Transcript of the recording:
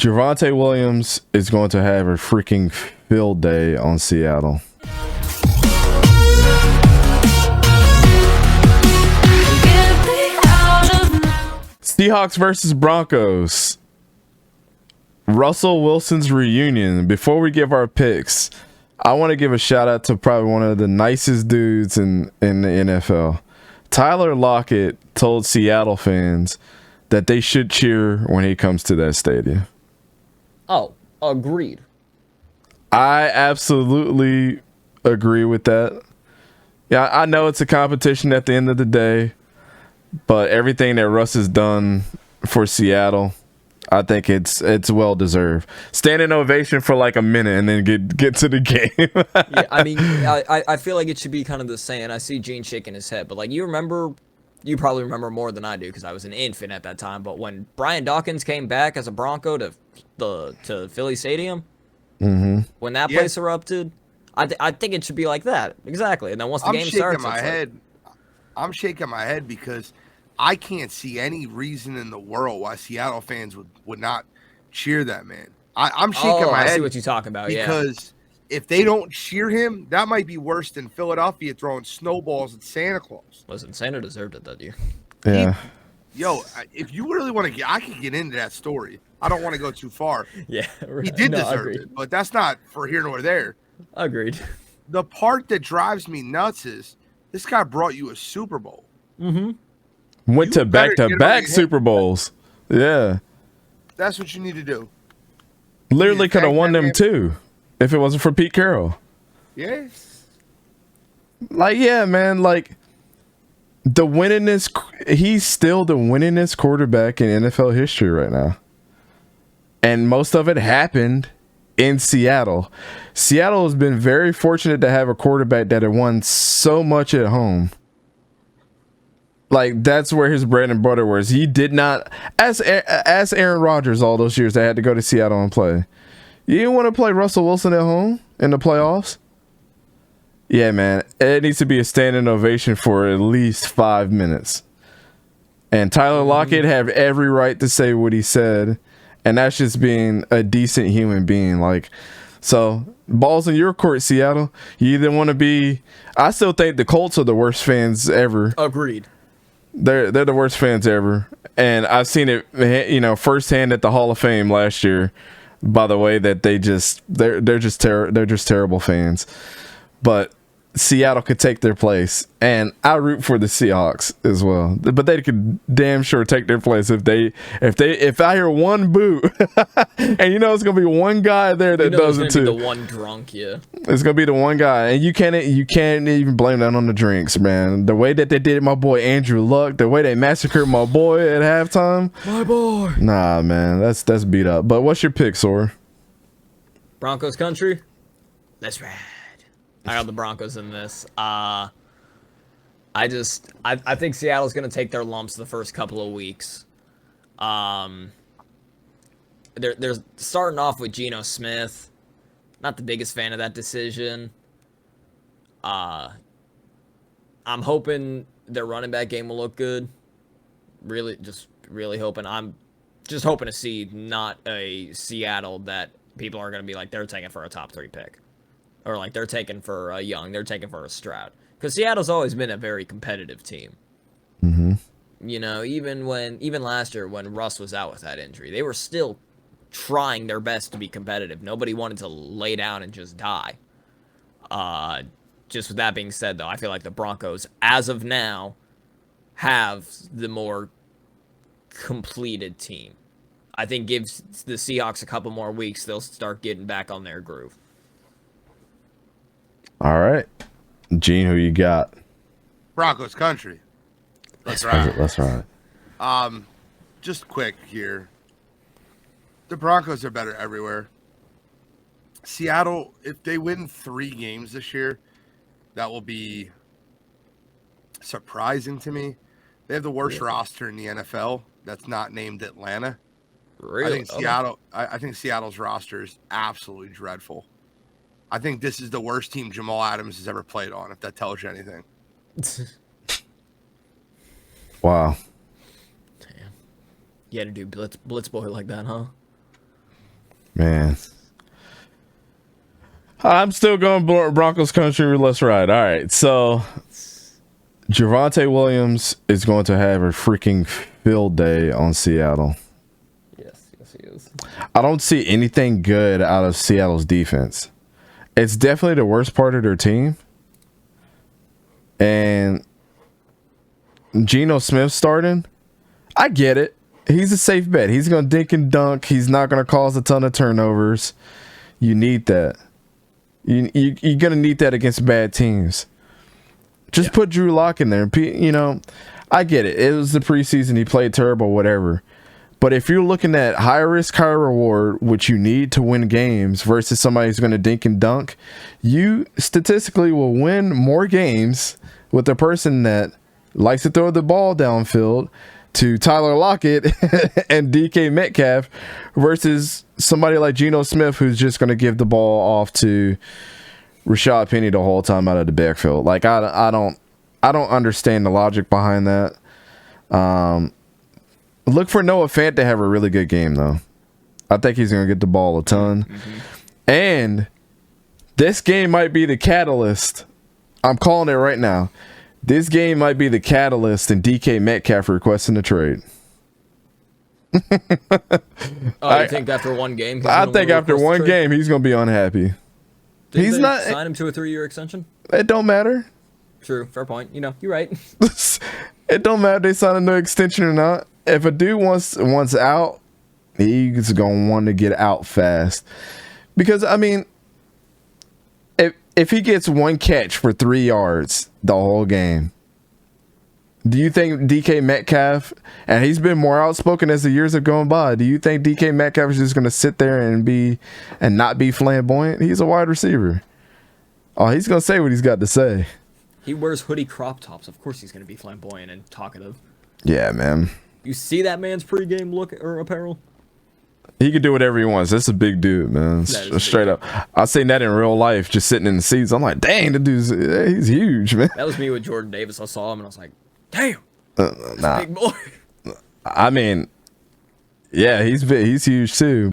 Javonte Williams is going to have a freaking field day on Seattle. Seahawks versus Broncos. Russell Wilson's reunion. Before we give our picks, I want to give a shout out to probably one of the nicest dudes in the NFL. Tyler Lockett told Seattle fans that they should cheer when he comes to that stadium. Oh, agreed. I absolutely agree with that. Yeah, I know it's a competition at the end of the day, but everything that Russ has done for Seattle, I think it's well deserved. Standing ovation for like a minute and then get to the game. Yeah, I mean, I feel like it should be kind of the same. I see Gene shaking his head, but like you probably remember more than I do because I was an infant at that time. But when Brian Dawkins came back as a Bronco to Philly Stadium, when that place erupted, I think it should be like that exactly. And then once the game starts, I'm shaking my head because I can't see any reason in the world why Seattle fans would not cheer that man. I'm shaking my head. I see what you're talking about. Because if they don't cheer him, that might be worse than Philadelphia throwing snowballs at Santa Claus. Listen, Santa deserved it that year. Yeah. If you really want to I could get into that story. I don't want to go too far. Yeah. He did deserve it, but that's not for here nor there. Agreed. The part that drives me nuts is this guy brought you a Super Bowl. Went to back-to-back Super Bowls. Yeah. That's what you need to do. Literally could have won them too if it wasn't for Pete Carroll. Yeah. Like, yeah, man, like he's still the winningest quarterback in NFL history right now. And most of it happened in Seattle. Seattle has been very fortunate to have a quarterback that had won so much at home. Like, that's where his bread and butter was. He did not, as Aaron Rodgers all those years, they had to go to Seattle and play. You didn't want to play Russell Wilson at home in the playoffs? Yeah, man. It needs to be a standing ovation for at least 5 minutes. And Tyler Lockett had every right to say what he said. And that's just being a decent human being. Like, so balls in your court, Seattle. You either want to be, I still think the Colts are the worst fans ever. Agreed. They're the worst fans ever. And I've seen it, firsthand at the Hall of Fame last year, by the way that they're just terrible fans. But Seattle could take their place, and I root for the Seahawks as well. But they could damn sure take their place if I hear one boo, and it's gonna be one guy there that does it too. Be the one drunk, yeah. It's gonna be the one guy, and you can't even blame that on the drinks, man. The way that they did my boy Andrew Luck, the way they massacred my boy at halftime, my boy. Nah, man, that's beat up. But what's your pick, Sor? Broncos country. That's right. I got the Broncos in this. I think Seattle's going to take their lumps the first couple of weeks. They're starting off with Geno Smith. Not the biggest fan of that decision. I'm hoping their running back game will look good. Really hoping. I'm just hoping to see not a Seattle that people are going to be like, they're taking for a top 3 pick. Or like they're taking for a Young, they're taking for a Stroud. Because Seattle's always been a very competitive team. Even last year when Russ was out with that injury, they were still trying their best to be competitive. Nobody wanted to lay down and just die. Just with that being said, though, I feel like the Broncos, as of now, have the more completed team. I think gives the Seahawks a couple more weeks, they'll start getting back on their groove. All right. Gene, who you got? Broncos country. That's right. Just quick here. The Broncos are better everywhere. Seattle, if they win 3 games this year, that will be surprising to me. They have the worst roster in the NFL that's not named Atlanta. Really? I think Seattle's roster is absolutely dreadful. I think this is the worst team Jamal Adams has ever played on, if that tells you anything. Wow. Damn. You had to do blitz boy like that, huh? Man. I'm still going Broncos country. Let's ride. All right. So Javonte Williams is going to have a freaking field day on Seattle. Yes, he is. I don't see anything good out of Seattle's defense. It's definitely the worst part of their team. And Geno Smith starting, I get it. He's a safe bet. He's going to dink and dunk. He's not going to cause a ton of turnovers. You need that. You're going to need that against bad teams. Just put Drew Lock in there. You know, I get it. It was the preseason. He played terrible, whatever. But if you're looking at high risk, high reward, which you need to win games versus somebody who's going to dink and dunk, you statistically will win more games with a person that likes to throw the ball downfield to Tyler Lockett and DK Metcalf versus somebody like Geno Smith who's just going to give the ball off to Rashad Penny the whole time out of the backfield. Like I don't understand the logic behind that. Look for Noah Fant to have a really good game though. I think he's going to get the ball a ton. Mm-hmm. And this game might be the catalyst. I'm calling it right now. This game might be the catalyst in DK Metcalf requesting a trade. You think after one game? I think after one game he's going to be unhappy. He's not sign him to a 3-year extension. It don't matter. True, fair point. You know, you're right. It don't matter if they sign a new extension or not. If a dude wants out, he's going to want to get out fast. Because I mean, if he gets one catch for 3 yards the whole game, do you think DK Metcalf, and he's been more outspoken as the years have gone by, do you think DK Metcalf is just going to sit there and not be flamboyant? He's a wide receiver. Oh, he's going to say what he's got to say. He wears hoodie crop tops. Of course he's going to be flamboyant and talkative. Yeah, man. You see that man's pregame look or apparel? He can do whatever he wants. That's a big dude, man. Straight up. I seen that in real life, just sitting in the seats. I'm like, dang, the he's huge, man. That was me with Jordan Davis. I saw him and I was like, damn, nah. big boy. I mean, yeah, he's huge too.